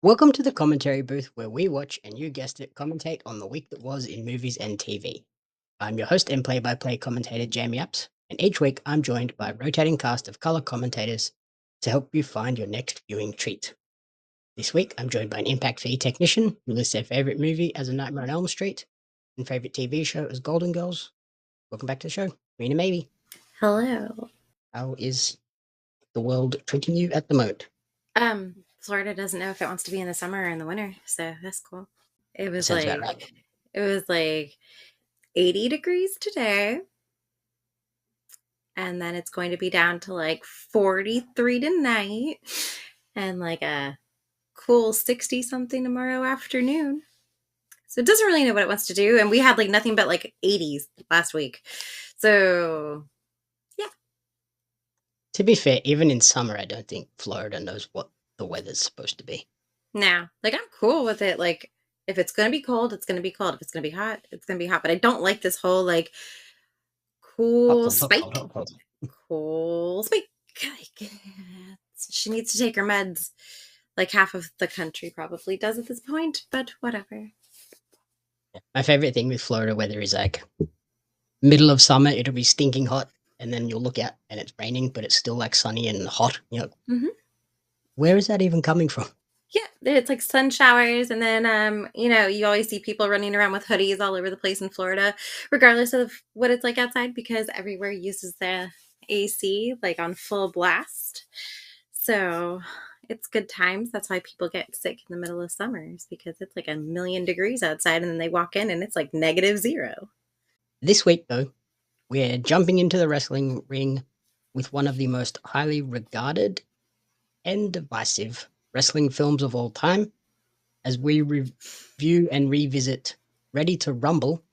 Welcome to the commentary booth where we watch and you guessed it, commentate on the week that was in movies and TV. I'm your host and play-by-play commentator Jamie Apps, and each week I'm joined by a rotating cast of color commentators to help you find your next viewing treat. This week I'm joined by an impact fee technician who lists their favorite movie as A Nightmare on Elm Street and favorite TV show as Golden Girls. Welcome back to the show, Corrina Mabey. Hello. How is the world treating you at the moment? Florida doesn't know if it wants to be in the summer or in the winter, so that's cool. It was Sounds about like right. it was like 80 degrees today, and then it's going to be down to like 43 tonight, and like a cool 60 something tomorrow afternoon. So it doesn't really know what it wants to do, and we had like nothing but like 80s last week. So yeah. To be fair, even in summer, I don't think Florida knows what the weather's supposed to be. Now, like I'm cool with it. Like if it's gonna be cold, it's gonna be cold. If it's gonna be hot, it's gonna be hot. But I don't like this whole like Hot, cool cold, hot, cold, spike. hot, cold. Cool spike. Like, she needs to take her meds. Like half of the country probably does at this point, but whatever. My favorite thing with Florida weather is like middle of summer, it'll be stinking hot, and then you'll look out and it's raining, but it's still like sunny and hot. Mm-hmm. Where is that even coming from? Yeah, it's like sun showers, and then you always see people running around with hoodies all over the place in Florida, regardless of what it's like outside, because everywhere uses the AC like on full blast. So it's good times. That's why people get sick in the middle of summers, because it's like 1,000,000 degrees outside, and then they walk in and it's like -0. This week, though, we're jumping into the wrestling ring with one of the most highly regarded and divisive wrestling films of all time as we review and revisit Ready to Rumble,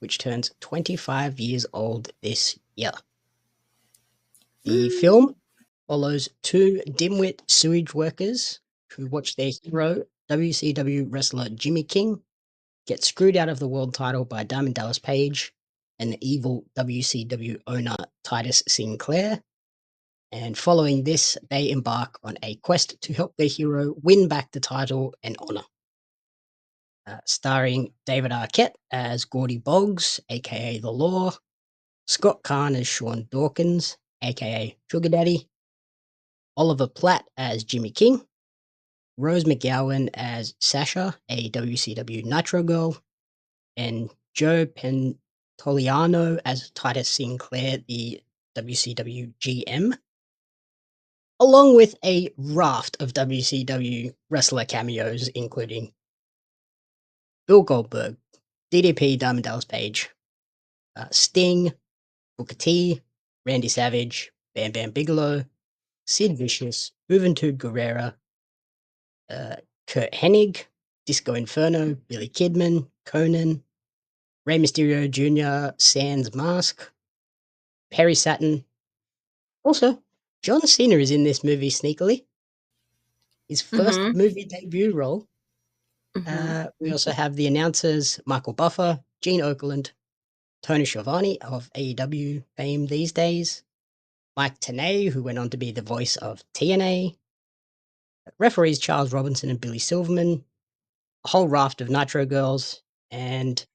which turns 25 years old this year. The film follows two dimwit sewage workers who watch their hero, WCW wrestler Jimmy King, get screwed out of the world title by Diamond Dallas Page and the evil WCW owner Titus Sinclair. And following this, they embark on a quest to help their hero win back the title and honor. Starring David Arquette as Gordy Boggs, aka The Law, Scott Caan as Sean Dawkins, aka Sugar Daddy, Oliver Platt as Jimmy King, Rose McGowan as Sasha, a WCW Nitro Girl, and Joe Pantoliano as Titus Sinclair, the WCW GM, along with a raft of WCW wrestler cameos, including Bill Goldberg, DDP Diamond Dallas Page, Sting, Booker T, Randy Savage, Bam Bam Bigelow, Sid Vicious, Juventud Guerrera, Kurt Hennig, Disco Inferno, Billy Kidman, Conan, Rey Mysterio Jr., Sans Mask, Perry Saturn. Also, John Cena is in this movie sneakily. His first Mm-hmm. movie debut role. Mm-hmm. We also have the announcers Michael Buffer, Gene Okerlund, Tony Schiavone of AEW fame these days, Mike Tenay, who went on to be the voice of TNA, referees Charles Robinson and Billy Silverman, a whole raft of Nitro Girls, and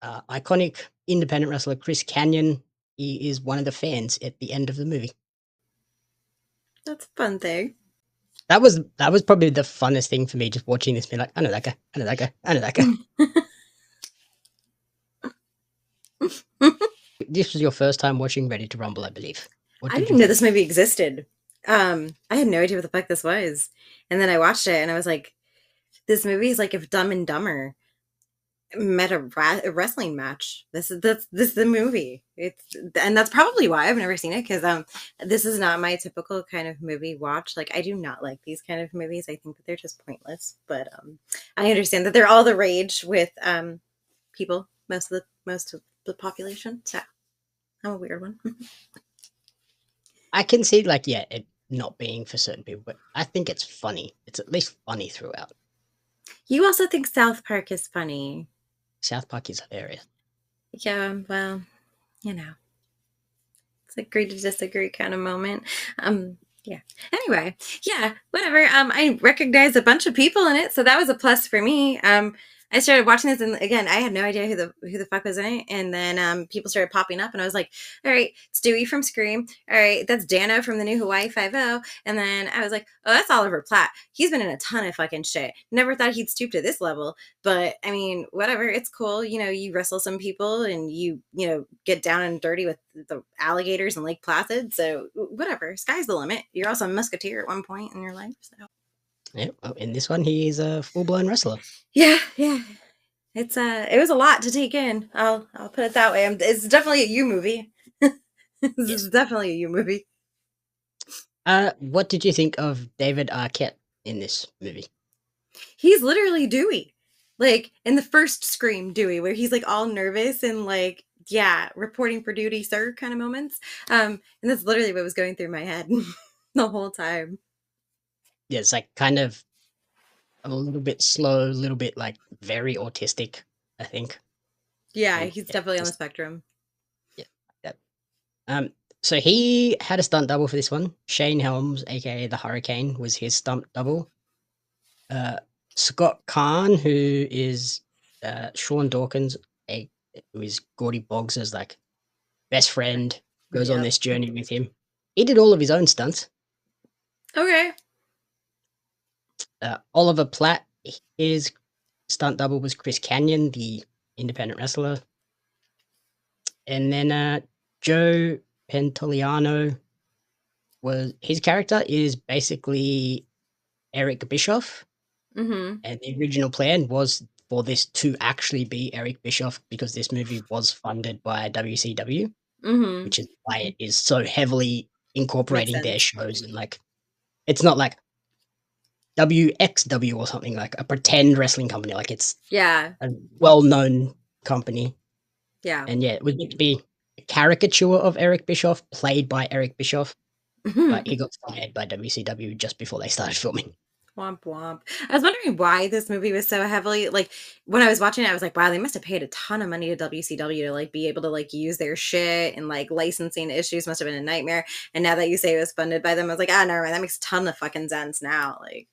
iconic independent wrestler Chris Kanyon. He is one of the fans at the end of the movie. That's a fun thing. That was probably the funnest thing for me, just watching this, being like, I know that guy, I know that guy, I know that guy. This was your first time watching Ready to Rumble, I believe. What I did you didn't know think? this movie existed. I had no idea what the fuck this was. And then I watched it and I was like, this movie is like if Dumb and Dumber met a wrestling match. This is the movie. And that's probably why I've never seen it, because this is not my typical kind of movie watch. Like I do not like these kind of movies. I think that they're just pointless. But I understand that they're all the rage with people, most of the population. So I'm a weird one. I can see, like, yeah, it not being for certain people, but I think it's funny. It's at least funny throughout. You also think South Park is funny. South Park is hilarious. Yeah, well, it's agree to disagree kind of moment. Yeah. Anyway, yeah, whatever. I recognized a bunch of people in it, so that was a plus for me. I started watching this, and again, I had no idea who the fuck was in it. And then people started popping up, and I was like, "All right, it's Dewey from Scream. All right, that's Dano from the new Hawaii Five O." And then I was like, "Oh, that's Oliver Platt. He's been in a ton of fucking shit. Never thought he'd stoop to this level, but I mean, whatever. It's cool. You know, you wrestle some people, and you get down and dirty with the alligators in Lake Placid. So whatever, sky's the limit. You're also a musketeer at one point in your life. So Yeah, well, in this one, he is a full-blown wrestler. yeah, yeah. It's it was a lot to take in. I'll put it that way. It's definitely a you movie. This Yes. is definitely a you movie. What did you think of David Arquette in this movie? He's literally Dewey, like in the first Scream Dewey, where he's like all nervous and like yeah, reporting for duty, sir, kind of moments. And that's literally what was going through my head the whole time. Yeah, it's like kind of a little bit slow, a little bit like very autistic, I think. Yeah, And he's yeah, definitely on the just spectrum. yeah, like that. So he had a stunt double for this one. Shane Helms, aka the Hurricane, was his stunt double. Uh, Scott Caan, who is Sean Dawkins, a, who is Gordy Boggs' like best friend, goes on Yep. this journey with him. He did all of his own stunts. Okay. Oliver Platt, his stunt double was Chris Canyon, the independent wrestler. And then Joe Pantoliano was his character is basically Eric Bischoff. Mm-hmm. And the original plan was for this to actually be Eric Bischoff because this movie was funded by WCW, Mm-hmm. which is why it is so heavily Makes incorporating their sense. shows and like it's not like WXW or something like a pretend wrestling company. Like it's Yeah. a well-known company. Yeah. And yeah, it was meant to be a caricature of Eric Bischoff, played by Eric Bischoff, but he got fired by WCW just before they started filming. Womp womp. I was wondering why this movie was so heavily like when I was watching it, I was like, wow, they must have paid a ton of money to WCW to like be able to like use their shit and like licensing issues must have been a nightmare. And now that you say it was funded by them, I was like, ah, never mind. That makes a ton of fucking sense now. Like,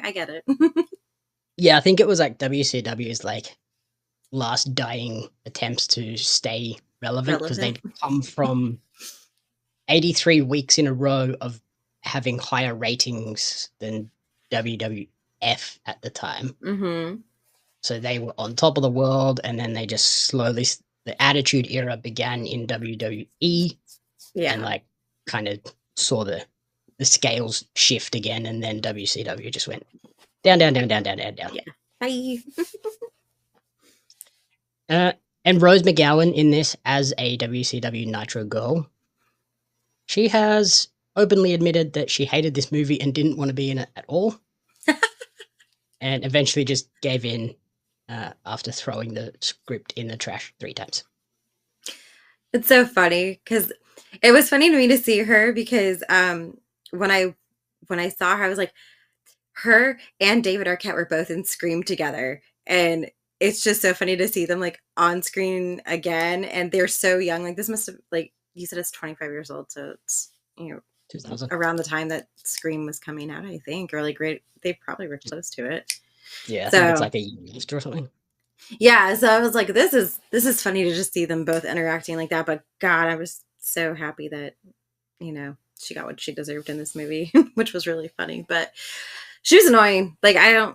I get it. Yeah, I think it was like WCW's like last dying attempts to stay relevant because Relevant. they'd come from 83 weeks in a row of having higher ratings than WWF at the time. Mm-hmm. So they were on top of the world, and then they just slowly, the Attitude Era began in WWE and Yeah. like kind of saw the scales shift again, and then WCW just went down, down, down, down, down, down, down. Yeah. Bye. Uh, and Rose McGowan in this as a WCW Nitro girl. She has openly admitted that she hated this movie and didn't want to be in it at all, and eventually just gave in after throwing the script in the trash 3 times. It's so funny because it was funny to me to see her because when I saw her, I was like, her and David Arquette were both in Scream together. And it's just so funny to see them like on screen again. And they're so young. Like this must have like you said it's 25 years old. So it's 2000. around the time that Scream was coming out, I think, or like right they probably were close to it. Yeah, I think it's So like a year after or something. yeah, so I was like, this is funny to just see them both interacting like that. But God, I was so happy that she got what she deserved in this movie, which was really funny. But she was annoying. Like I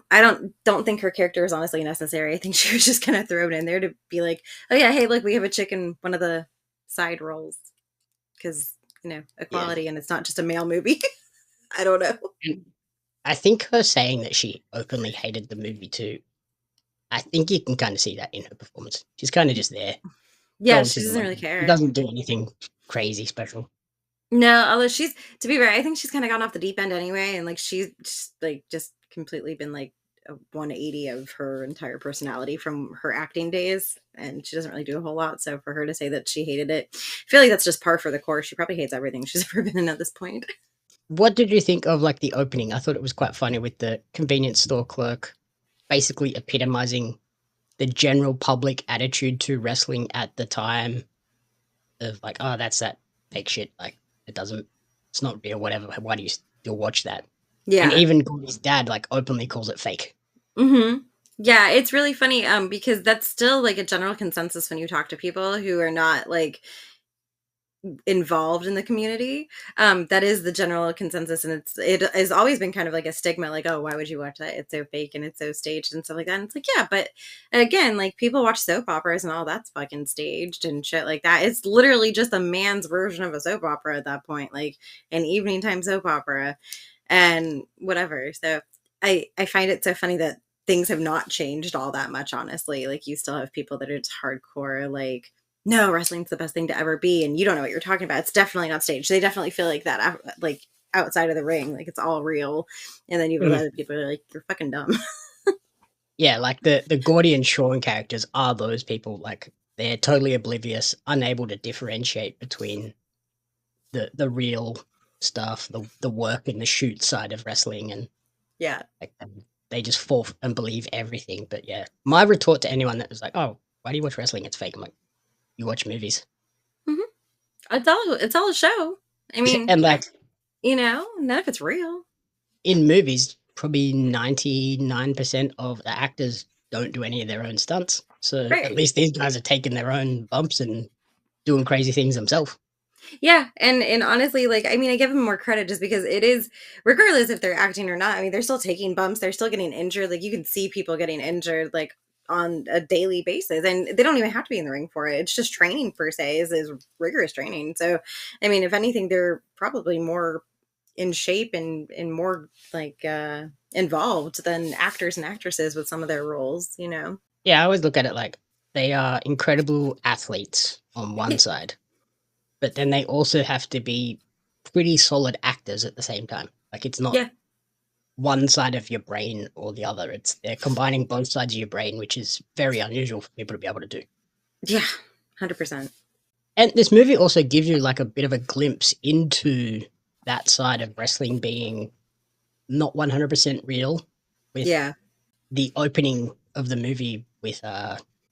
don't think her character is honestly necessary. I think she was just kind of thrown in there to be like, oh yeah, hey, look, we have a chick in one of the side roles because Yeah. equality, and it's not just a male movie. I don't know. And I think her saying that she openly hated the movie too, I think you can kind of see that in her performance. She's kind of just there, Yeah, going she through the doesn't really motions. She care. doesn't do anything crazy special. No, although she's to be fair, I think she's kind of gone off the deep end anyway, and like she's like just completely been like a 180 of her entire personality from her acting days, and she doesn't really do a whole lot. So for her to say that she hated it, I feel like that's just par for the course. She probably hates everything she's ever been in at this point. What did you think of like the opening? I thought it was quite funny with the convenience store clerk basically epitomizing the general public attitude to wrestling at the time of like, oh, that's that fake shit. Like it doesn't. it's not real, whatever. Why do you still watch that? And Yeah. even his dad like openly calls it fake. Mm-hmm. Yeah, it's really funny because that's still like a general consensus when you talk to people who are not like involved in the community. That is the general consensus, and it has always been kind of like a stigma, like, oh, why would you watch that? It's so fake and it's so staged and stuff like that. And it's like, yeah, but again, like people watch soap operas and all that's fucking staged and shit like that. It's literally just a man's version of a soap opera at that point, like an evening time soap opera and whatever. So I find it so funny that things have not changed all that much, honestly. Like you still have people that are just hardcore, like, no, wrestling's the best thing to ever be, and you don't know what you're talking about. It's definitely not staged. They definitely feel like that, like outside of the ring, like it's all real. And then you have other people who are like, you're fucking dumb. Yeah, like the Gordy and Sean characters are those people. Like they're totally oblivious, unable to differentiate between the real stuff, the work and the shoot side of wrestling, and Yeah. like they just fall and believe everything. But yeah, my retort to anyone that was like, "Oh, why do you watch wrestling? It's fake." I'm like, "You watch movies." Hmm. It's all a show. I mean, And like none of it's real. in movies, probably 99% of the actors don't do any of their own stunts. So at Right. least these guys are taking their own bumps and doing crazy things themselves. Yeah, and honestly, like I mean, I give them more credit just because it is, regardless if they're acting or not. I mean, they're still taking bumps, they're still getting injured. Like you can see people getting injured like on a daily basis, and they don't even have to be in the ring for it. It's just training per se is rigorous training. So, I mean, if anything, they're probably more in shape and more like involved than actors and actresses with some of their roles. Yeah, I always look at it like they are incredible athletes on one Yeah, side, but then they also have to be pretty solid actors at the same time. Like it's not yeah, one side of your brain or the other. It's they're combining both sides of your brain, which is very unusual for people to be able to do. yeah, 100%. And this movie also gives you like a bit of a glimpse into that side of wrestling being not 100% real, with Yeah, the opening of the movie with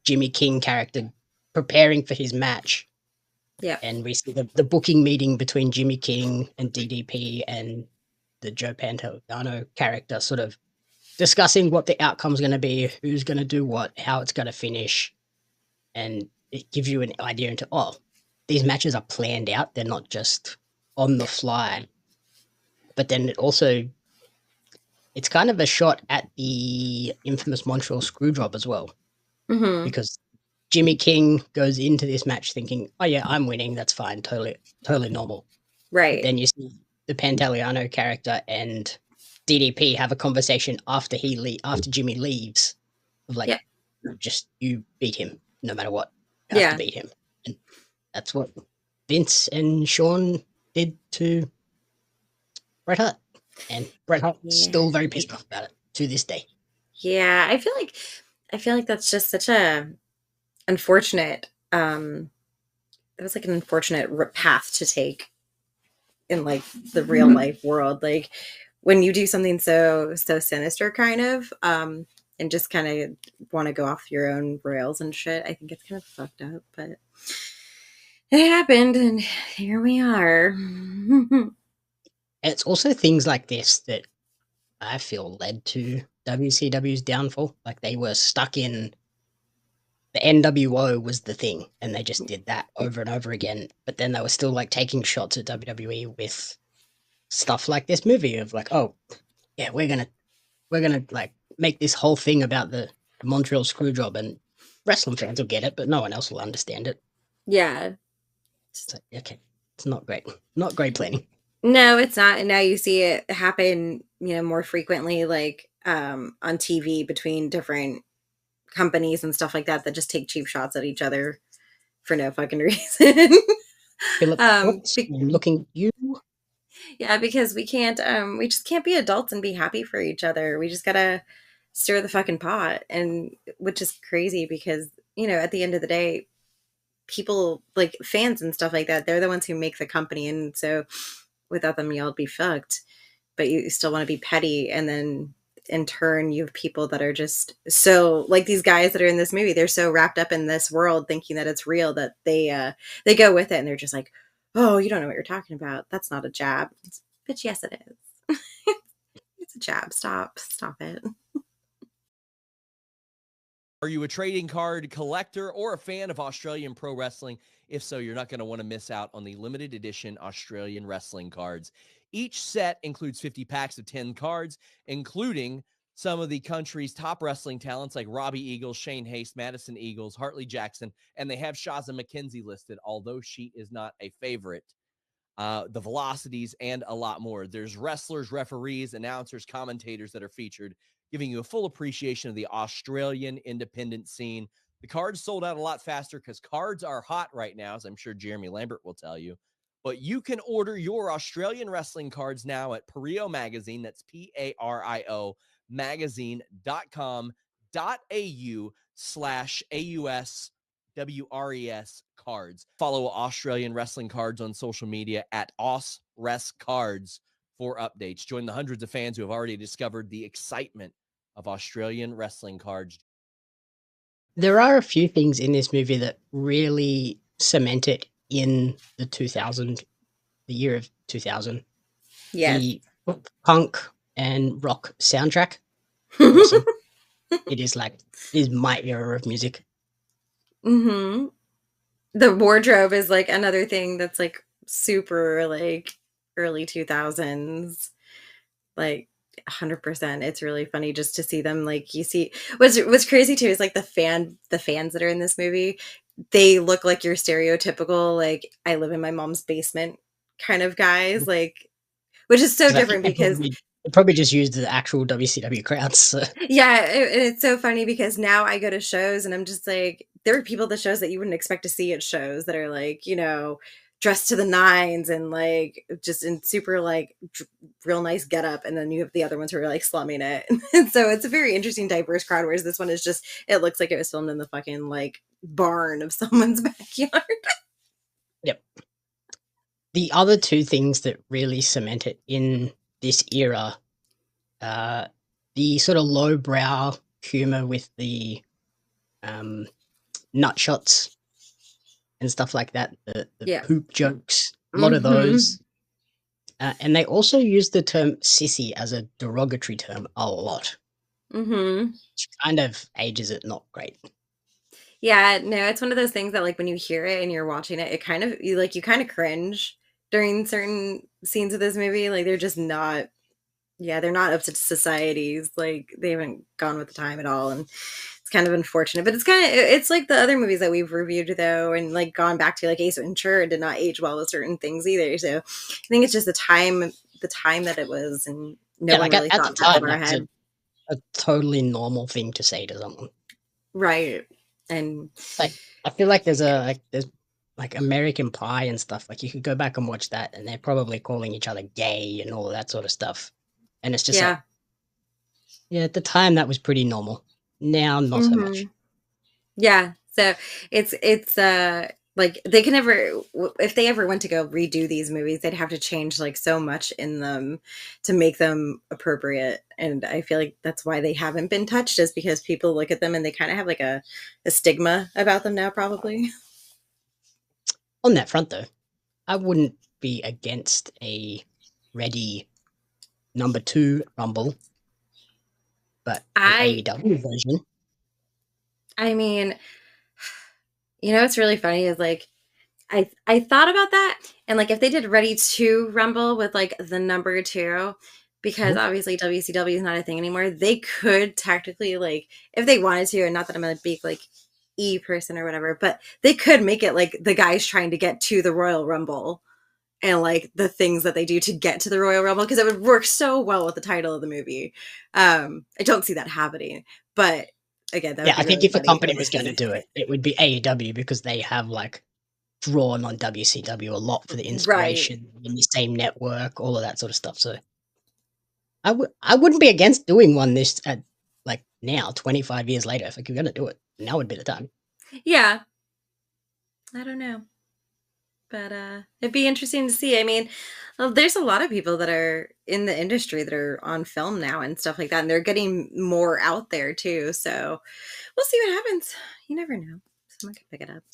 Jimmy King character preparing for his match. yeah, And we see the booking meeting between Jimmy King and DDP and the Joe Pantoliano character sort of discussing what the outcome's going to be, who's going to do what, how it's going to finish. And it gives you an idea into, oh, these matches are planned out. They're not just on the fly. But then it also, it's kind of a shot at the infamous Montreal Screwjob as well, mm-hmm. because Jimmy King goes into this match thinking, oh yeah, I'm winning. That's fine. Totally normal. But Right. then you see the Pantaleano character and DDP have a conversation after after Jimmy leaves, of like, Yeah, just you beat him no matter what. You have to yeah. beat him, and that's what Vince and Sean did to Bret Hart, and Bret Hart's Yeah. still very pissed off about it to this day. Yeah, I feel like that's just such a unfortunate it was like an unfortunate path to take in like the real life world. Like when you do something so sinister kind of and just kind of want to go off your own rails and shit, I think it's kind of fucked up, but it happened and here we are. And it's also things like this that I feel led to WCW's downfall. Like they were stuck in the NWO was the thing, and they just did that over and over again. But then they were still like taking shots at WWE with stuff like this movie of like, oh yeah, we're gonna like make this whole thing about the Montreal Screwjob, and wrestling fans will get it, but no one else will understand it. Yeah. It's like, okay, it's not great, not great planning. No, it's not. And now you see it happen, more frequently, like on TV between different companies and stuff like that just take cheap shots at each other for no fucking reason. Philip um Brooks, be- I'm looking at you. yeah, because we just can't be adults and be happy for each other. We just gotta stir the fucking pot, and which is crazy because at the end of the day, people like fans and stuff like that, they're the ones who make the company, and so without them y'all be fucked. But you still want to be petty, and then in turn you have people that are just so like these guys that are in this movie, they're so wrapped up in this world thinking that it's real that they go with it, and they're just like, oh, you don't know what you're talking about. That's not a jab. Bitch, yes, it is. It's a jab. Stop it. Are you a trading card collector or a fan of Australian pro wrestling? If so, you're not going to want to miss out on the limited edition Australian wrestling cards. Each set includes 50 packs of 10 cards, including some of the country's top wrestling talents like Robbie Eagles, Shane Haste, Madison Eagles, Hartley Jackson, and they have Shaza McKenzie listed, although she is not a favorite. The velocities, and a lot more. There's wrestlers, referees, announcers, commentators that are featured, giving you a full appreciation of the Australian independent scene. The cards sold out a lot faster because cards are hot right now, as I'm sure Jeremy Lambert will tell you. But you can order your Australian wrestling cards now at Pario Magazine. That's PARIO magazine.com.au/AUS WRES cards. Follow Australian Wrestling Cards on social media at AusResCards for updates. Join the hundreds of fans who have already discovered the excitement of Australian wrestling cards. There are a few things in this movie that really cement it in the year of 2000. Yes. The punk and rock soundtrack, awesome. It is my era of music. Mm-hmm. The wardrobe is like another thing that's like super like early 2000s, like 100%. It's really funny just to see them. Like, you see what's crazy too is like the fans that are in this movie, they look like your stereotypical like I live in my mom's basement kind of guys, like, which is so 'Cause I think different because they probably just used the actual WCW crowds. So. yeah, it's so funny because now I go to shows and I'm just like, there are people at the shows that you wouldn't expect to see at shows that are like, dressed to the nines and like just in super like real nice getup, and then you have the other ones who are like slumming it. And so it's a very interesting, diverse crowd. Whereas this one is just, it looks like it was filmed in the fucking like barn of someone's backyard. Yep. The other two things that really cement it in this era, the sort of lowbrow humor with the nut shots and stuff like that, the Yeah. poop jokes, a lot of Mm-hmm. those. And they also use the term sissy as a derogatory term a lot, Mm-hmm. which kind of ages it not great. Yeah, no, it's one of those things that like when you hear it and you're watching it, it kind of you kind of cringe during certain scenes of this movie. Like they're just not, yeah, they're not up to societies. Like they haven't gone with the time at all, and it's kind of unfortunate. But it's like the other movies that we've reviewed though, and like gone back to, like Ace Ventura did not age well with certain things either. So I think it's just the time that it was, and no Yeah, one like really at the thought that time, far that was ahead. a totally normal thing to say to someone. Right. And Like, I feel like there's like American Pie and stuff. Like, you could go back and watch that, and they're probably calling each other gay and all of that sort of stuff. And it's just like, yeah. yeah, at the time that was pretty normal. Now, not so much. Yeah. So it's like they can never, if they ever went to go redo these movies, they'd have to change like so much in them to make them appropriate. And I feel like that's why they haven't been touched, is because people look at them and they kind of have like a stigma about them now, probably. On that front, though, I wouldn't be against a ready number 2 Rumble, but an I AEW version. I mean, it's really funny is like I thought about that, and like if they did Ready to Rumble with like the number 2, because Mhm. obviously WCW is not a thing anymore, they could technically, like, if they wanted to, and not that I'm a big like E person or whatever, but they could make it like the guys trying to get to the Royal Rumble, and like the things that they do to get to the Royal Rumble, because it would work so well with the title of the movie. I don't see that happening, but again, that Yeah, would I be think really if a funny if company they was going to do it, it would be AEW, because they have like drawn on WCW a lot for the right. inspiration in the same network, all of that sort of stuff. So I wouldn't be against doing one this at like now, 25 years later. If you're going to do it, now would be the time. Yeah, I don't know. But it'd be interesting to see. I mean, well, there's a lot of people that are in the industry that are on film now and stuff like that, and they're getting more out there too. So we'll see what happens. You never know. Someone could pick it up.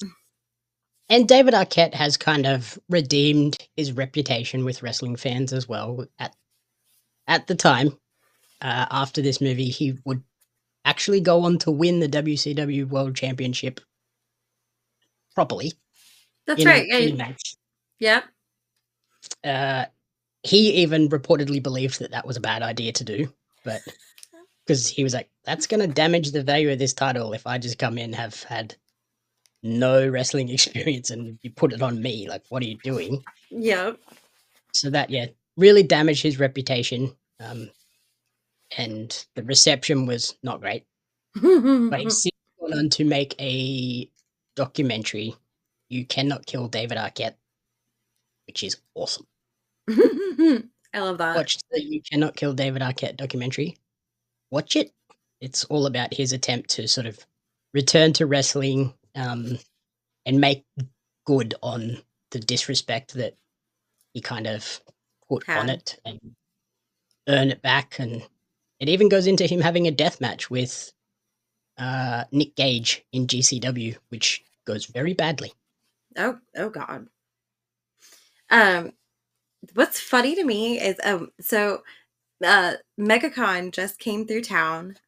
And David Arquette has kind of redeemed his reputation with wrestling fans as well. At the time, after this movie, he would actually go on to win the WCW World Championship properly That's in right. a match. Yep. He even reportedly believed that was a bad idea to do, but because he was like, that's going to damage the value of this title if I just come in, have had no wrestling experience and you put it on me. Like, what are you doing? Yep. So that, yeah, really damaged his reputation. And the reception was not great. But he's since gone on to make a documentary, You Cannot Kill David Arquette, which is awesome. I love that. Watch the You Cannot Kill David Arquette documentary. Watch it. It's all about his attempt to sort of return to wrestling and make good on the disrespect that he kind of put on it and earn it back. And it even goes into him having a death match with Nick Gage in GCW, which goes very badly. Oh God. What's funny to me is MegaCon just came through town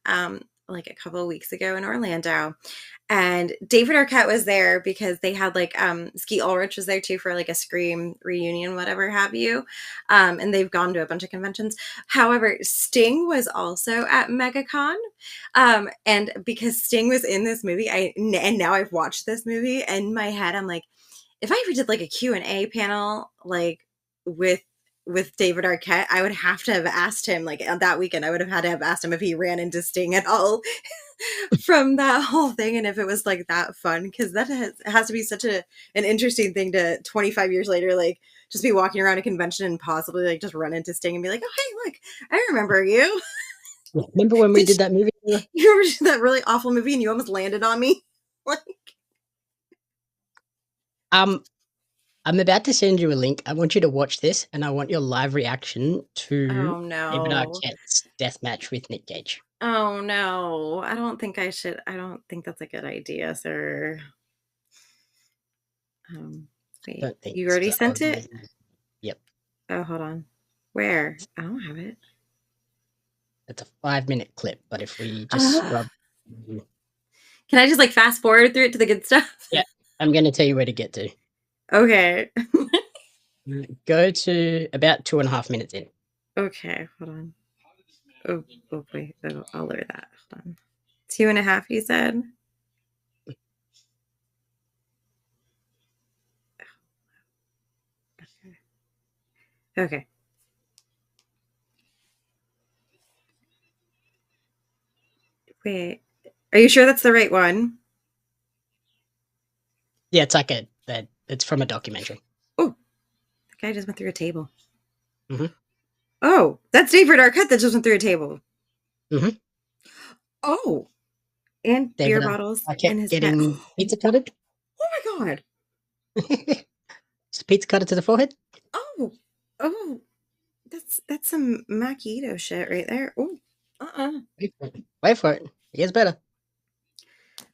like a couple of weeks ago in Orlando, and David Arquette was there because they had like Skeet Ulrich was there too for like a Scream reunion, whatever have you, and they've gone to a bunch of conventions. However, Sting was also at MegaCon, and because Sting was in this movie, and now I've watched this movie in my head, I'm like, if I ever did like a Q&A panel like with David Arquette, I would have to have asked him, like on that weekend, I would have had to have asked him if he ran into Sting at all from that whole thing, and if it was like that fun, because that has to be such an interesting thing to 25 years later, like just be walking around a convention and possibly like just run into Sting and be like, oh hey, look, I remember you. Remember when we did that movie? You remember that really awful movie and you almost landed on me? Like, I'm about to send you a link. I want you to watch this, and I want your live reaction to oh David no. Arquette's death match with Nick Gage. Oh no, I don't think I should. I don't think that's a good idea, sir. Wait, Don't think you already sent it? Yep. Oh, hold on. Where? I don't have it. It's a 5-minute clip, but if we just scrub. Can I just like fast forward through it to the good stuff? Yeah, I'm going to tell you where to get to. Okay. Go to about 2.5 minutes in. Okay, hold on. Oh wait. Oh, I'll lower that. Hold on. 2.5, you said? Okay. Wait. Are you sure that's the right one? Yeah, it's like it's from a documentary. Oh, the guy just went through a table. Mm-hmm. Oh, that's David Arquette that just went through a table. Mm-hmm. Oh, and David beer bottles I kept in his getting pet. pizza cutted. Oh my god! Just pizza cutter to the forehead. Oh, that's some Macchiato shit right there. Oh, Wait for it. It gets better.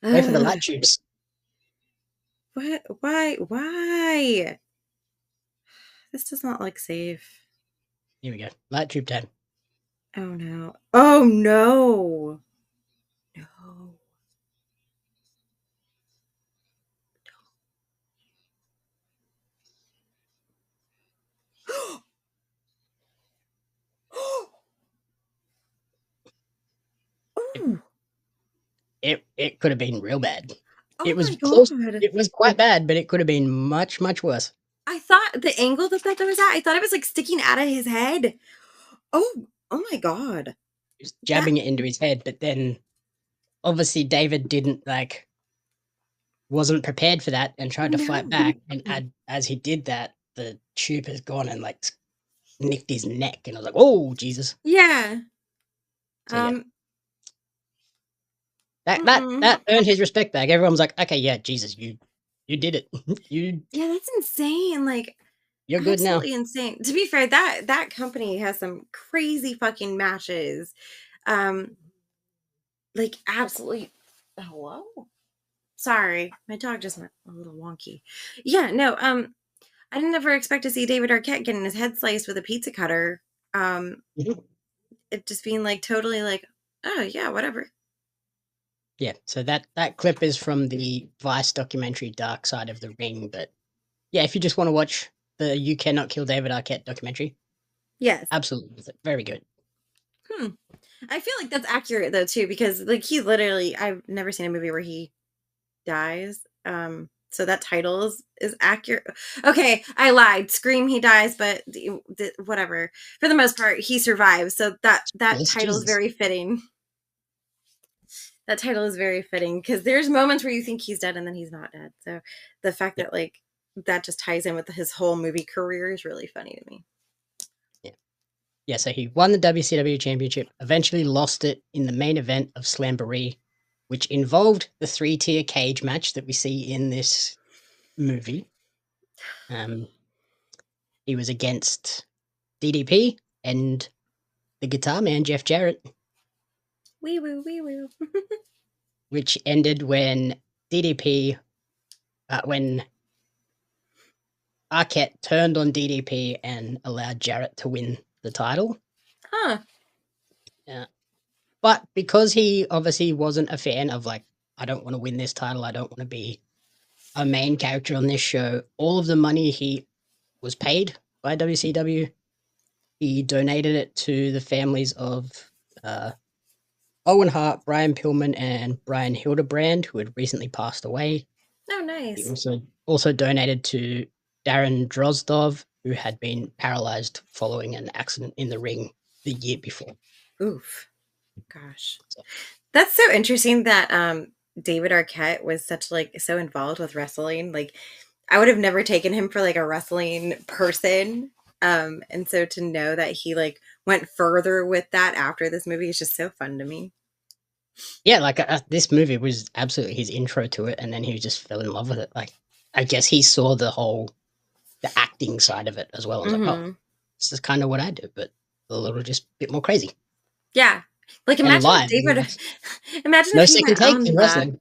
Wait for the light tubes. What? Why? This does not look safe. Here we go. Light tube time. Oh no! Oh no! No! It could have been real bad. Oh It was my close. god! It was quite bad, but it could have been much, much worse. I thought the angle that was at, I thought it was like sticking out of his head. Oh my god! He was jabbing it into his head, but then obviously David wasn't prepared for that and tried to fight back. And as he did that, the tube has gone and nicked his neck, and I was like, "Oh, Jesus!" Yeah. So, yeah. That earned his respect back. Everyone was like, "Okay, yeah, Jesus, you did it. Yeah, that's insane. Like, You're good now." absolutely insane. To be fair, that company has some crazy fucking matches. Like absolutely. Hello. Sorry, my dog just went a little wonky. Yeah, no, I didn't ever expect to see David Arquette getting his head sliced with a pizza cutter. Mhm. It just being like totally like, oh yeah, whatever. Yeah, so that clip is from the Vice documentary Dark Side of the Ring. But yeah, if you just want to watch the You Cannot Kill David Arquette documentary, Yes. absolutely worth it. Very good. I feel like that's accurate though too, because like he literally, I've never seen a movie where he dies. So that title is accurate. Okay, I lied. Scream, he dies, but whatever. For the most part, he survives. So that Yes, title is Jesus. very fitting. That title is very fitting because there's moments where you think he's dead and then he's not dead. So the fact Yeah. that like that just ties in with his whole movie career is really funny to me. Yeah, so he won the WCW Championship, eventually lost it in the main event of Slamboree, which involved the 3-tier cage match that we see in this movie. He was against DDP and the guitar man, Jeff Jarrett, Wee woo, wee woo. which ended when when Arquette turned on DDP and allowed Jarrett to win the title. Huh. Yeah. But because he obviously wasn't a fan of like, I don't want to win this title, I don't want to be a main character on this show, all of the money he was paid by WCW, he donated it to the families of uh, Owen Hart, Brian Pillman, and Brian Hildebrand, who had recently passed away. Oh, He nice. also donated to Darren Drozdov, who had been paralyzed following an accident in the ring the year before. Oof. Gosh. So, That's so interesting that David Arquette was such like so involved with wrestling. Like I would have never taken him for like a wrestling person. And so to know that he like went further with that after this movie is just so fun to me. yeah, like this movie was absolutely his intro to it, and then he just fell in love with it. Like, I guess he saw the acting side of it as well. I was like, oh, Mm-hmm. this is kind of what I do, but a little just bit more crazy Yeah. Like and imagine live. if David imagine if No he second went takes on in that. wrestling.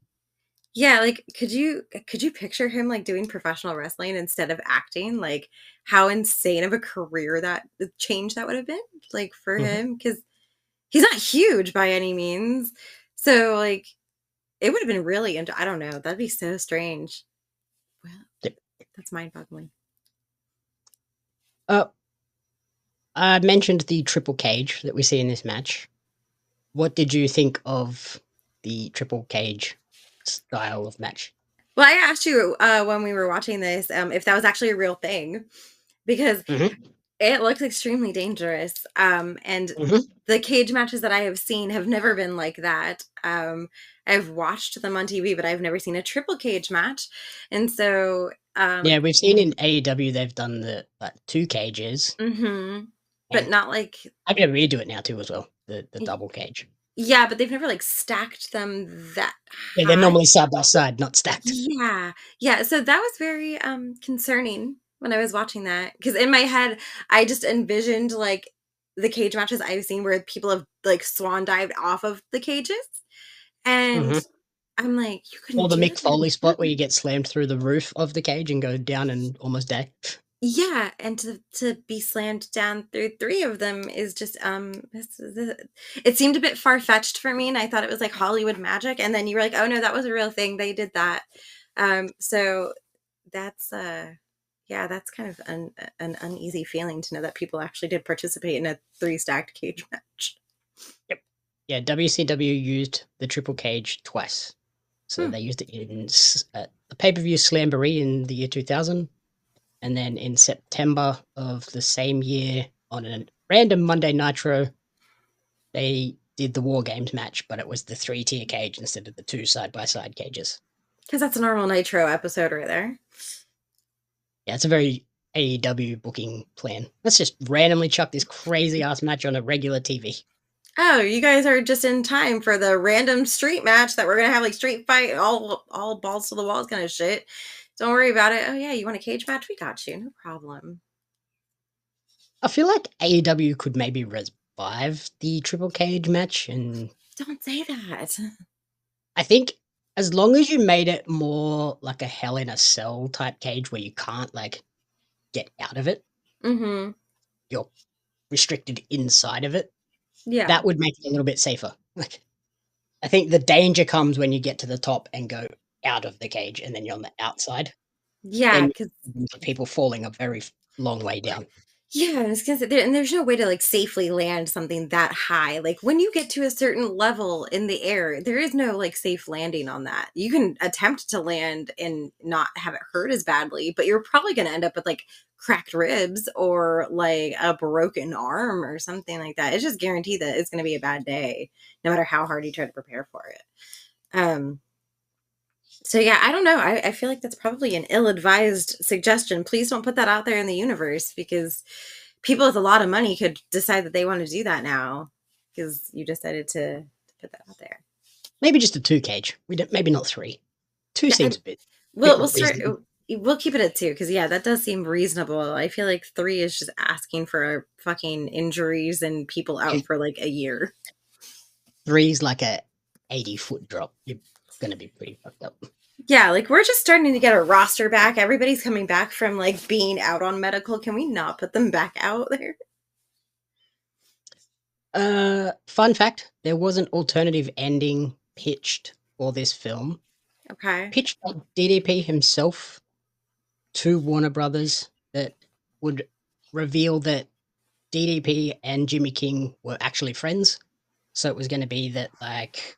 Yeah, like could you picture him like doing professional wrestling instead of acting? Like how insane of a career that change that would have been like for Mhm. him because he's not huge by any means. So like it would have been really I don't know, that'd be so strange. Well, Yep. that's mind-boggling. Uh, I mentioned the triple cage that we see in this match. What did you think of the triple cage style of match? Well, I asked you when we were watching this if that was actually a real thing because Mm-hmm. it looks extremely dangerous. And Mm-hmm. the cage matches that I have seen have never been like that. I've watched them on TV, but I've never seen a triple cage match. And so, Yeah, we've seen in AEW they've done the 2 cages, mhm, but and not like, I can redo it now too as well. The double cage. yeah, but they've never like stacked them that Yeah, they're high. normally side by side, not stacked. Yeah. Yeah. So that was very concerning when I was watching that. Because in my head, I just envisioned like the cage matches I've seen where people have like swan dived off of the cages. And Mm-hmm. I'm like, you Or couldn't the do Mick that in Foley a spot where you movie. get slammed through the roof of the cage and go down and almost die. Yeah, and to be slammed down through three of them is just it seemed a bit far fetched for me, and I thought it was like Hollywood magic. And then you were like, oh no, that was a real thing. They did that. So that's yeah, that's kind of an uneasy feeling to know that people actually did participate in a three stacked cage match. Yep. Yeah, WCW used the triple cage twice. So Hmm. they used it in the pay-per-view Slamboree in the year 2000, and then in September of the same year on a random Monday Nitro, they did the War Games match, but it was the 3-tier cage instead of the 2 side-by-side cages. Because that's a normal Nitro episode right there. Yeah, it's a very AEW booking plan. Let's just randomly chuck this crazy-ass match on a regular TV. Oh, you guys are just in time for the random street match that we're gonna have, like street fight, all balls to the walls kind of shit. Don't worry about it. Oh yeah, you want a cage match? We got you, no problem. I feel like AEW could maybe revive the triple cage match, and Don't say that. I think as long as you made it more like a Hell in a Cell type cage where you can't like get out of it, Mm-hmm. you're restricted inside of it. Yeah. That would make it a little bit safer. Like, I think the danger comes when you get to the top and go out of the cage, and then you're on the outside. Yeah, Then because people falling a very long way down. yeah, I was gonna say, and there's no way to like safely land something that high. Like when you get to a certain level in the air, there is no like safe landing on that. You can attempt to land and not have it hurt as badly, but you're probably gonna end up with like cracked ribs or like a broken arm or something like that. It's just guaranteed that it's gonna be a bad day, no matter how hard you try to prepare for it. So yeah, I don't know. I feel like that's probably an ill-advised suggestion. Please don't put that out there in the universe because people with a lot of money could decide that they want to do that now because you decided to put that out there. Maybe just a 2 cage. We don't, maybe not 3. 2 Yeah, seems a bit we'll more start. reasonable. We'll keep it at 2 because yeah, that does seem reasonable. I feel like 3 is just asking for fucking injuries and people out for like a year. 3's like a 80-foot drop. You're gonna be pretty fucked up. Yeah, like we're just starting to get our roster back. Everybody's coming back from like being out on medical. Can we not put them back out there? Fun fact, there was an alternative ending pitched for this film. Okay. Pitched by DDP himself to Warner Brothers that would reveal that DDP and Jimmy King were actually friends. So it was going to be that like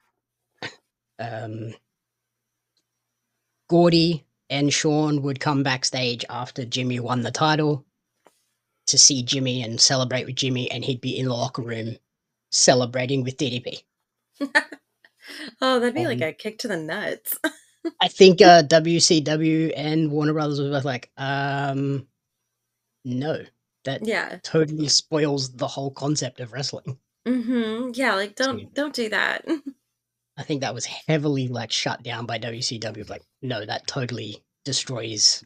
Gordy and Sean would come backstage after Jimmy won the title to see Jimmy and celebrate with Jimmy, and he'd be in the locker room celebrating with DDP. Oh, that'd be like a kick to the nuts. I think WCW and Warner Brothers was both like, no, that Yeah. totally spoils the whole concept of wrestling. Mm-hmm. Yeah, like don't do that. I think that was heavily like shut down by WCW. Like, no, that totally destroys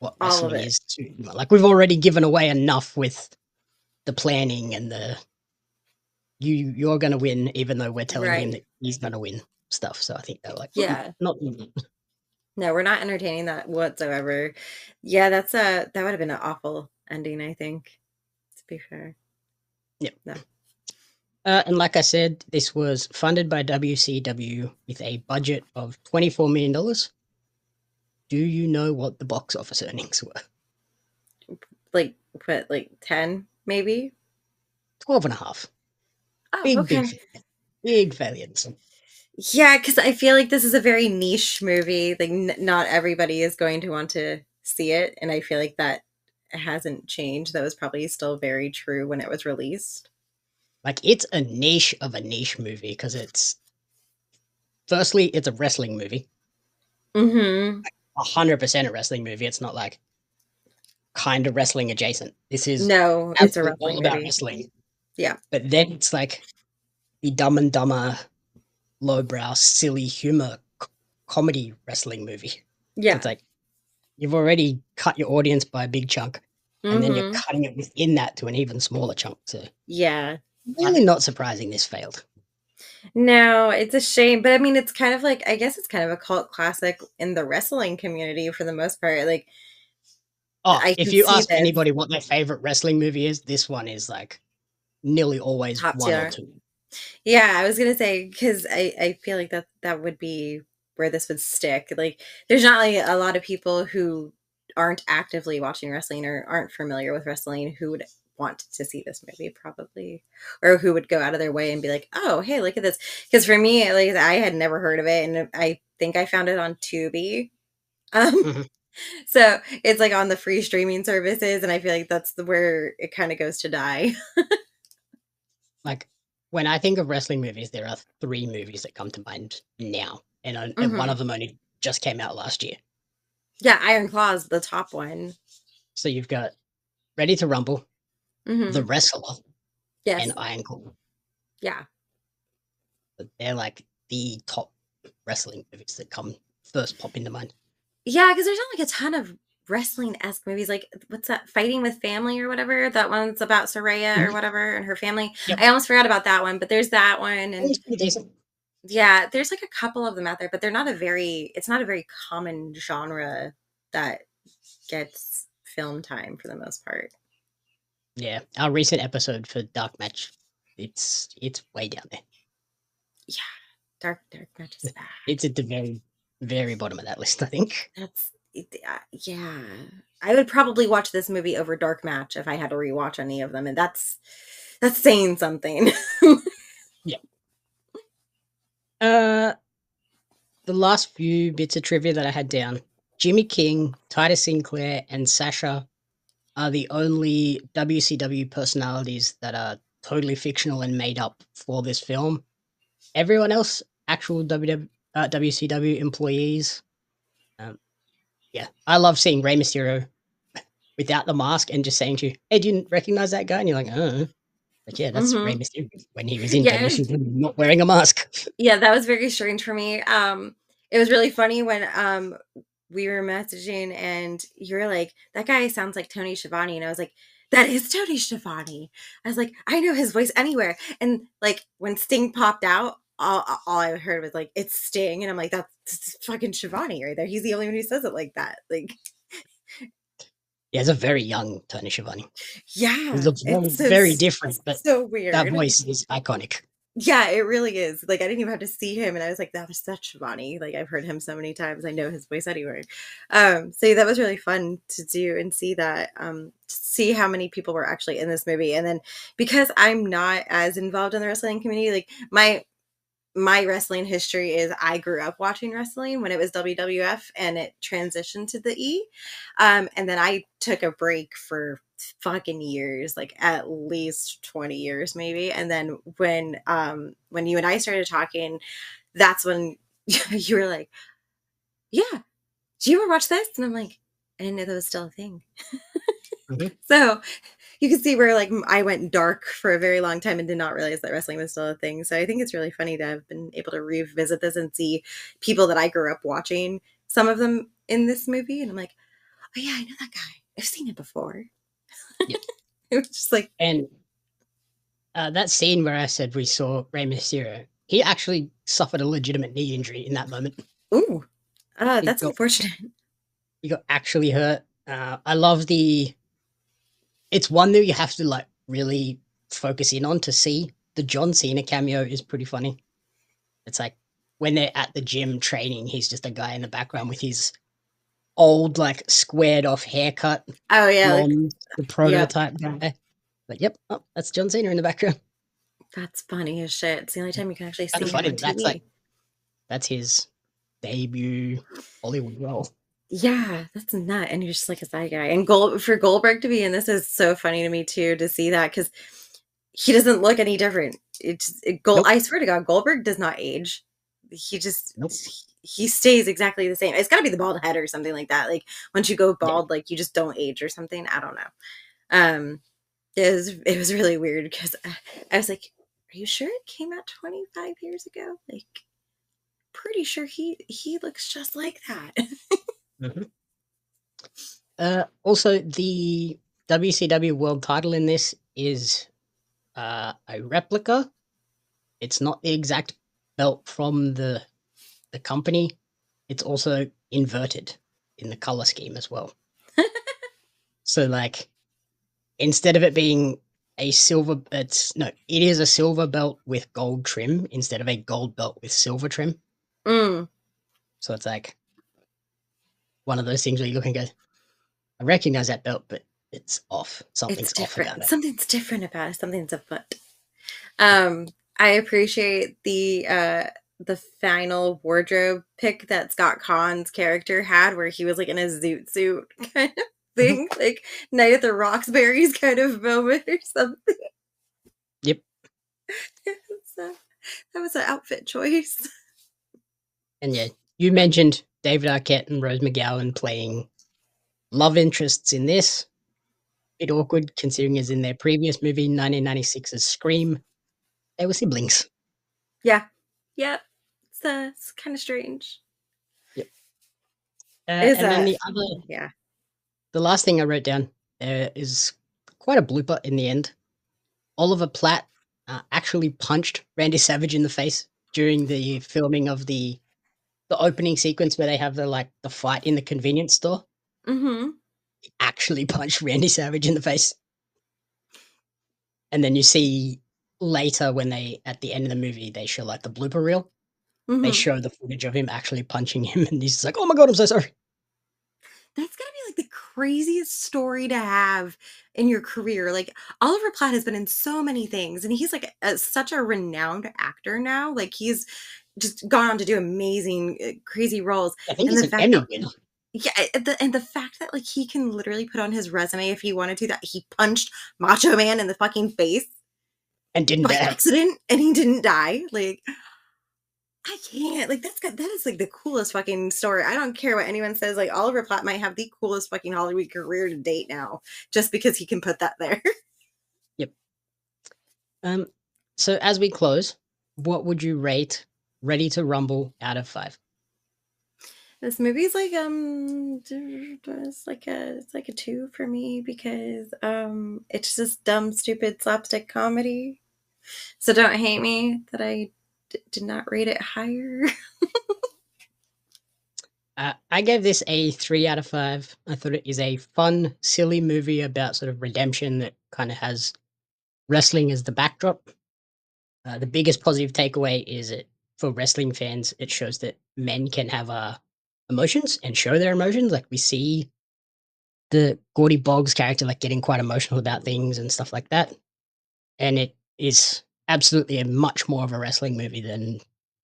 what All of wrestling it. is. Like, we've already given away enough with the planning and the you're going to win, even though we're telling him that he's going to win stuff. So I think they're like, Yeah. not. No, we're not entertaining that whatsoever. Yeah, that's that would have been an awful ending, I think. To be fair. Yeah. No. And like I said, this was funded by WCW with a budget of $24 million. Do you know what the box office earnings were? Like what, like 10 maybe? 12 and a half. Oh, okay. Big failures. Yeah, because I feel like this is a very niche movie. Like not everybody is going to want to see it, and I feel like that hasn't changed. That was probably still very true when it was released. Like, it's a niche of a niche movie because firstly, it's a wrestling movie. Mm-hmm. 100% a wrestling movie. It's not like kind of wrestling adjacent. This is it's a wrestling all about movie. wrestling. Yeah. But then it's like the Dumb and Dumber, lowbrow, silly humor comedy wrestling movie. Yeah. So it's like you've already cut your audience by a big chunk, and then you're cutting it within that to an even smaller chunk. So yeah, really not surprising this failed. No, it's a shame, but I mean, it's kind of like, I guess it's kind of a cult classic in the wrestling community for the most part. Like, if you ask anybody what their favorite wrestling movie is, this one is like nearly always top 1 tier. or 2. Yeah, I was gonna say because I feel like that would be where this would stick. Like, there's not like a lot of people who aren't actively watching wrestling or aren't familiar with wrestling who would want to see this movie probably, or who would go out of their way and be like, oh, hey, look at this. Because for me, like, I had never heard of it, and I think I found it on Tubi. So it's like on the free streaming services, and I feel like that's where it kind of goes to die. Like, when I think of wrestling movies, there are 3 movies that come to mind now, and one of them only just came out last year. Yeah, Iron Claw's the top one. So you've got Ready to Rumble, The Wrestler, and Iron Claw. Yeah. But they're like the top wrestling movies that first pop into mind. Yeah, because there's not like a ton of wrestling-esque movies. Like, what's that? Fighting with Family or whatever? That one's about Saraya or whatever and her family. Yep. I almost forgot about that one, but there's that one. And it's pretty decent. Yeah, there's like a couple of them out there, but it's not a very common genre that gets film time for the most part. Yeah, our recent episode for Dark Match, it's way down there. Yeah, Dark Match is bad. It's at the very, very bottom of that list, I think. Yeah. I would probably watch this movie over Dark Match if I had to rewatch any of them, and that's saying something. Yeah. The last few bits of trivia that I had down: Jimmy King, Titus Sinclair, and Sasha are the only WCW personalities that are totally fictional and made up for this film. Everyone else, actual WCW employees. Yeah, I love seeing Rey Mysterio without the mask and just saying to you, "Hey, do you recognize that guy?" And you're like, "Oh." Like, yeah, that's Rey Hmm. Mysterio when he was in Yeah, WCW not wearing a mask. yeah, that was very strange for me. It was really funny when we were messaging and you were like, "That guy sounds like Tony Schiavone," and I was like, "That is Tony Schiavone." I was like, "I know his voice anywhere." And like when Sting popped out, all I heard was like, "It's Sting," and I'm like, "That's fucking Schiavone right there. He's the only one who says it like that." Like, Yeah, he's a very young Tony Schiavone. He yeah, looks very, very different, but so that weird. voice is iconic. Yeah, it really is. Like, I didn't even have to see him, and I was like, "That was such Shivani." Like, I've heard him so many times. I know his voice anywhere. So that was really fun to do and see that, see how many people were actually in this movie. And then because I'm not as involved in the wrestling community, like my wrestling history is I grew up watching wrestling when it was WWF and it transitioned to the E. And then I took a break for fucking years, like at least 20 years maybe. And then when you and I started talking, that's when you were like, "Yeah, do you ever watch this?" And I'm like, "I didn't know that was still a thing." Mhm. So you can see where like I went dark for a very long time and did not realize that wrestling was still a thing. So I think it's really funny to have been able to revisit this and see people that I grew up watching, some of them in this movie. And I'm like, "Oh yeah, I know that guy. I've seen it before." Yep. It was just like, And that scene where I said we saw Rey Mysterio, he actually suffered a legitimate knee injury in that moment. ooh, He that's got unfortunate. he got actually hurt. I love it's one that you have to like really focus in on to see. The John Cena cameo is pretty funny. It's like when they're at the gym training, he's just a guy in the background with his old, like squared off haircut, Oh yeah, like, blonde, the yep, prototype guy. But yep, oh, that's John Cena in the background. that's funny as shit. It's the only time you can actually Kind see of him funny on that TV. that's his debut Hollywood role. Yeah, that's nut. And you're just like a side guy. And Goldberg to be in this is so funny to me too, to see that because he doesn't look any different. Nope, I swear to God, Goldberg does not age. He just nope. he stays exactly the same. It's got to be the bald head or something like that. Like once you go Yeah. bald, like you just don't age or something. I don't know. Um, it was really weird because I was like, "Are you sure it came out 25 years ago?" Like, pretty sure he looks just like that. Mhm. Also, the WCW World Title in this is a replica. It's not the exact belt from the company. It's also inverted in the color scheme as well. So, like, instead of it being a silver, it is a silver belt with gold trim instead of a gold belt with silver trim. Mm. So it's like one of those things where you look and go, I recognize that belt, but it's off. It's Something's off about different. it. Something's different about it. Something's afoot. I appreciate the final wardrobe pick that Scott Caan's character had, where he was like in a zoot suit kind of Mhm. thing, like Night at the Roxbury's kind of moment or something. Yep. So that was an outfit choice. And yeah, you mentioned David Arquette and Rose McGowan playing love interests in this. Bit awkward considering as in their previous movie, 1996's Scream, they were siblings. Yeah. Yep. It's kind of strange. Yep. Is And then that? Yeah. the last thing I wrote down is quite a blooper in the end. Oliver Platt actually punched Randy Savage in the face during the filming of the opening sequence where they have the fight in the convenience store. Mm-hmm. He actually punched Randy Savage in the face. And then you see later when at the end of the movie, they show like the blooper reel. They Mm-hmm. show the footage of him actually punching him, and he's just like, "Oh my god, I'm so sorry." That's gotta be like the craziest story to have in your career. Like Oliver Platt has been in so many things, and he's like such a renowned actor now. Like he's just gone on to do amazing, crazy roles. I think And he's the an fact Emmy that winner. yeah, and the fact that like he can literally put on his resume if he wanted to that he punched Macho Man in the fucking face And didn't by die. accident and he didn't die. Like I can't. Like that is like the coolest fucking story. I don't care what anyone says. Like Oliver Platt might have the coolest fucking Hollywood career to date now, just because he can put that there. Yep. So as we close, what would you rate Ready to Rumble out of 5? This movie's like it's like a 2 for me because it's just dumb, stupid slapstick comedy. So don't hate me that I did not rate it higher. I gave this a 3 out of 5. I thought it is a fun, silly movie about sort of redemption that kind of has wrestling as the backdrop. The biggest positive takeaway is it for wrestling fans. It shows that men can have emotions and show their emotions. Like we see the Gordy Boggs character like getting quite emotional about things and stuff like that, and it is absolutely a much more of a wrestling movie than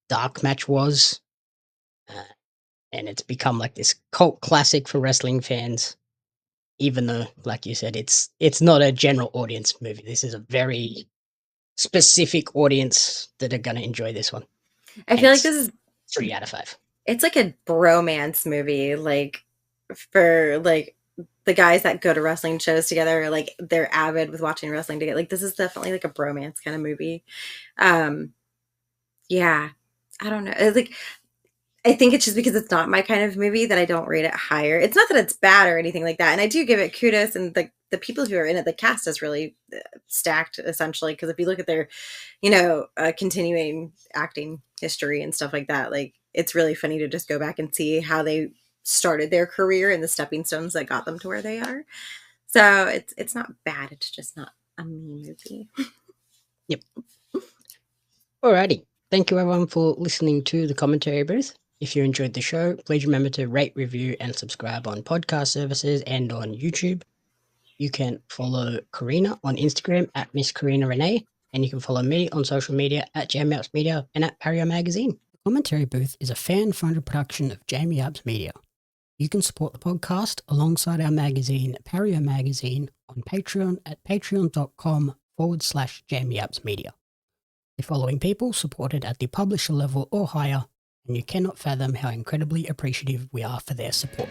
Dark Match was. And it's become like this cult classic for wrestling fans, even though, like you said, it's not a general audience movie. This is a very specific audience that are going to enjoy this one. I feel like Hence, this is 3 out of 5. it's like a bromance movie, like for like the guys that go to wrestling shows together, like they're avid with watching wrestling together. Like this is definitely like a bromance kind of movie. Yeah, I don't know. Like I think it's just because it's not my kind of movie that I don't rate it higher. It's not that it's bad or anything like that, and I do give it kudos. And the people who are in it, the cast is really stacked, essentially. Because if you look at their, continuing acting history and stuff like that, like it's really funny to just go back and see how they started their career and the stepping stones that got them to where they are. So it's not bad. It's just not a me movie. Yep. Alrighty. Thank you everyone for listening to the commentary booth. If you enjoyed the show, please remember to rate, review, and subscribe on podcast services and on YouTube. You can follow Corrina on Instagram at Miss Corrina Renee, and you can follow me on social media at Jamie Apps Media and at Pario Magazine. The Commentary Booth is a fan-funded production of Jamie Apps Media. You can support the podcast alongside our magazine, Pario Magazine, on Patreon at patreon.com/Jamie Apps Media. The following people supported at the publisher level or higher, and you cannot fathom how incredibly appreciative we are for their support.